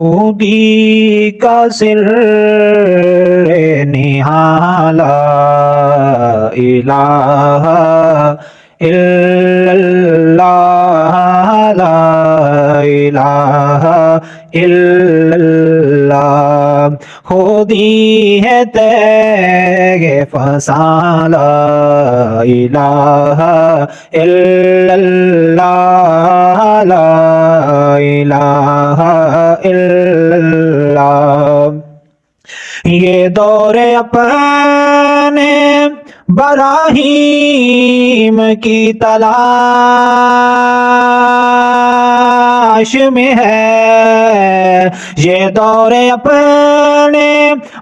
خودی کا سر نہالا الہ الا اللہ لا الہ الا اللہ خودی ہے تیغ فسانہ الہ الا اللہ لا الہ الا اللہ یہ دور اپنے براہیم کی تلاش میں ہے یہ دور اپنے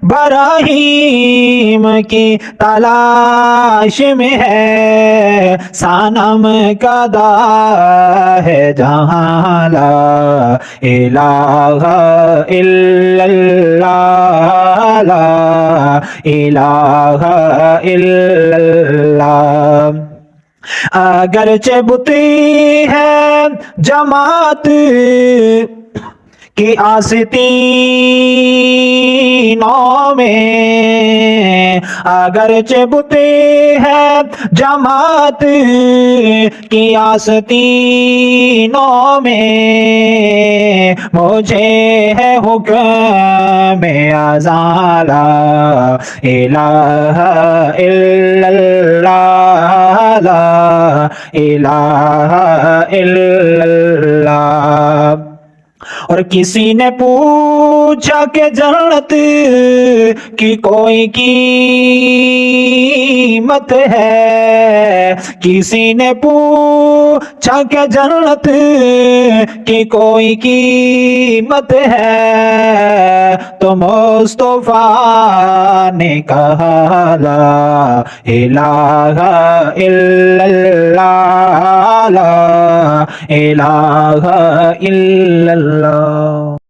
براہیم کی تلاش میں ہے صنم کدا ہے جہاں لا الہ الا اللہ لا الہ الا اللہ اگرچہ بتی ہے جماعت کی آستینوں میں اگرچہ بتی ہے جماعت کی آستینوں میں مجھے ہے حکم اذان لا الہ الا اللہ لا الہ الا اللہ اور کسی نے پوچھا کہ جنت کی کوئی قیمت ہے کسی نے پوچھا کہ جنت کی کوئی قیمت ہے تو مصطفیٰ نے کہا لا الہ الا اللہ لا الہ الا اللہ